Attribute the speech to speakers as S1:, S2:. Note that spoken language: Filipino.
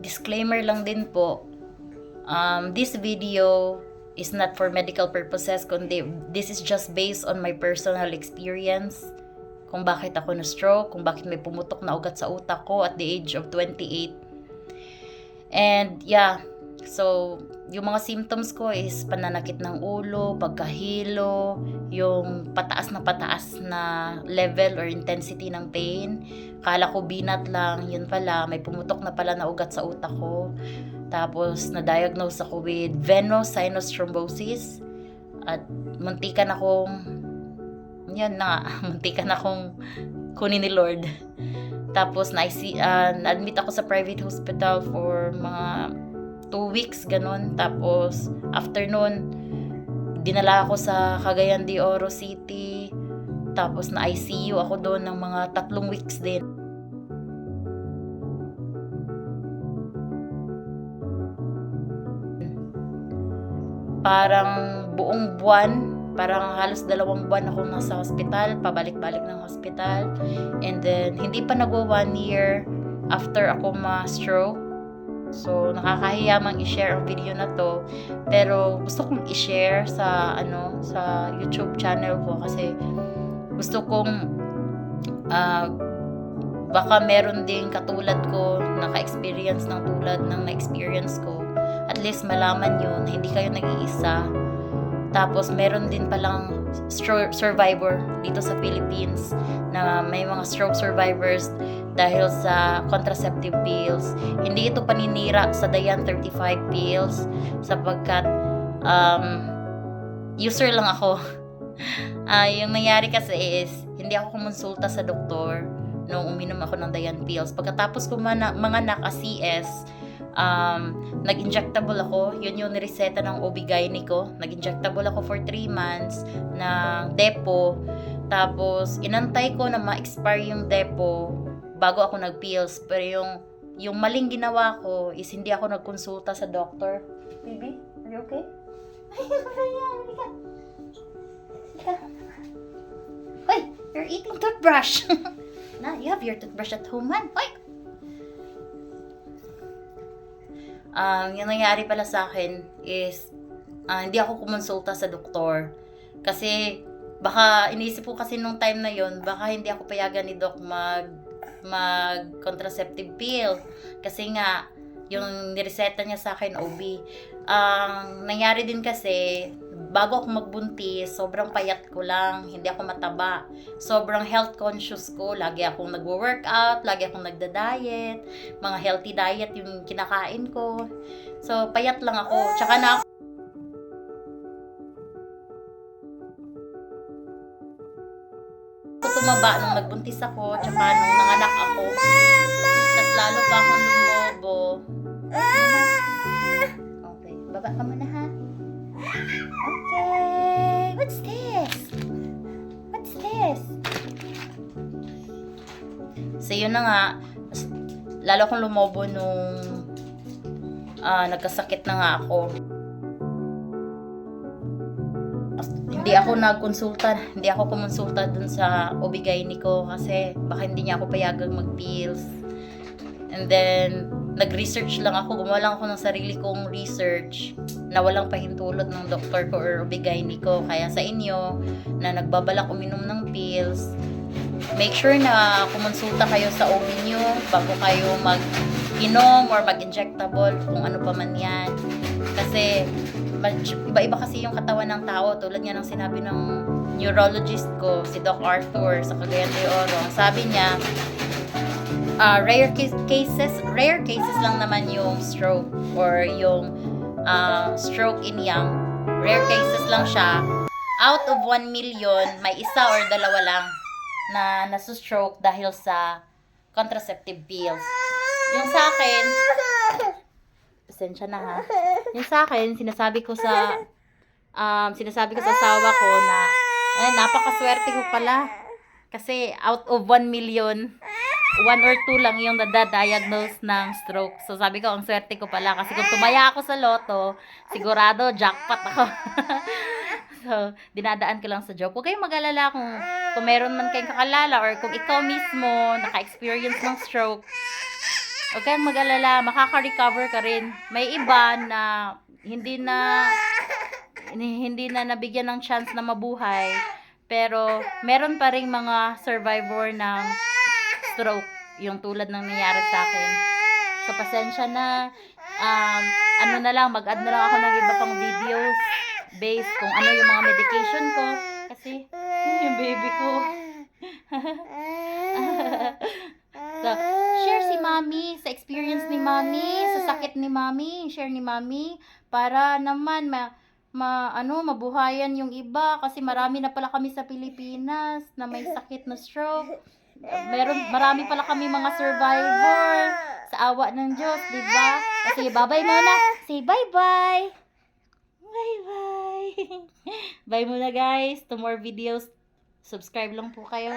S1: disclaimer lang din po, this video is not for medical purposes, kundi this is just based on my personal experience kung bakit ako na-stroke, kung bakit may pumutok na ugat sa utak ko at the age of 28. And yeah, so yung mga symptoms ko is pananakit ng ulo, pagkahilo, yung pataas na level or intensity ng pain. Kala ko binat lang, yun pala, may pumutok na pala na ugat sa utak ko. Tapos na-diagnose ako with venous sinus thrombosis at muntikan akong kunin ni Lord. Tapos na-admit ako sa private hospital for mga 2 weeks, ganun. Tapos after nun, dinala ako sa Cagayan de Oro City. Tapos na ICU ako doon ng mga 3 weeks din. Parang buong buwan, parang halos 2 buwan ako nasa hospital, pabalik-balik ng hospital. And then, hindi pa nagwa 1 year after ako ma-stroke. So, nakakahiya mang i-share ang video na to. Pero, gusto kong i-share sa YouTube channel ko kasi gusto kong baka meron ding katulad ko naka-experience ng tulad ng na-experience ko. At least malaman nyo na hindi kayo nag-iisa. Tapos meron din palang survivor dito sa Philippines na may mga stroke survivors dahil sa contraceptive pills. Hindi ito paninira sa Dayan 35 pills sapagkat user lang ako. Yung nangyari kasi is hindi ako kumonsulta sa doktor nung uminom ako ng Dayan pills. Pagkatapos ko manganak CS, nag-injectable ako. Yun yung nireseta ng OB-GYN ko. Nag-injectable ako for 3 months ng depo. Tapos inantay ko na ma-expire yung depo bago ako nag-pills. Pero yung maling ginawa ko is hindi ako nagkonsulta sa doctor. Baby, are you okay? Hoy, you're eating toothbrush. Na, you have your toothbrush at home, man. Hoy! Yung nangyari pala sa akin is hindi ako kumonsulta sa doktor kasi baka iniisip ko kasi nung time na yon baka hindi ako payagan ni doc mag contraceptive pill kasi nga yung nireseta niya sa akin OB. Nangyari din kasi bago ako magbuntis, sobrang payat ko lang, hindi ako mataba. Sobrang health conscious ko, lagi akong nagwo-workout, lagi akong nagda-diet, mga healthy diet yung kinakain ko. So, payat lang ako. Tsaka na ako tumaba nung nagbuntis ako, tsaka nung nanganak ako. Tapos lalo pa akong lumobo. Okay, baba ka muna ha. Okay, what's this? So yun na nga, lalo akong lumobo nung nagkasakit na nga ako. Hindi ako kumonsulta dun sa OB-GYN ko kasi baka hindi niya ako payagang mag-pills. And then nag-research lang ako, gumawa lang ako ng sarili kong research na walang pahintulot ng doktor ko or OB-GYN ko. Kaya sa inyo na nagbabalak uminom ng pills, make sure na kumonsulta kayo sa OB nyo bago kayo mag-inom or mag-injectable kung ano pa man yan. Kasi iba-iba kasi yung katawan ng tao. Tulad nga ng sinabi ng neurologist ko, si Doc Arthur sa Cagayan de Oro. Ang sabi niya, rare cases lang naman yung stroke or yung stroke in young. Rare cases lang siya. Out of 1 million, may 1 or 2 lang na nasustroke dahil sa contraceptive pills. Yung sa akin, pasensya na ha. Yung sa akin, sinasabi ko sa asawa ko na napakaswerte ko pala. Kasi out of 1 million, 1 or 2 lang yung nada-diagnose ng stroke. So sabi ko, ang swerte ko pala. Kasi kung tumaya ako sa loto, sigurado jackpot ako. So, dinadaan ko lang sa joke. Huwag kayong mag-alala kung meron man kayong kakalala or kung ikaw mismo naka-experience ng stroke. Huwag kang mag-alala, makaka-recover ka rin. May iba na hindi na nabigyan ng chance na mabuhay, pero meron pa ring mga survivor ng stroke, yung tulad ng nangyari sa akin. So, pasensya na. Ano na lang, mag-add na lang ako ng iba pang videos based kung ano yung mga medication ko. Kasi, yung baby ko. So, share si Mami sa experience ni Mami, sa sakit ni Mami, share ni Mami para naman mabuhayan yung iba kasi marami na pala kami sa Pilipinas na may sakit na stroke. Marami pala kami mga survivor sa awa ng Diyos, di ba? Kasi bye-bye muna. Say bye-bye. Bye-bye. Bye muna guys. To more videos, subscribe lang po kayo.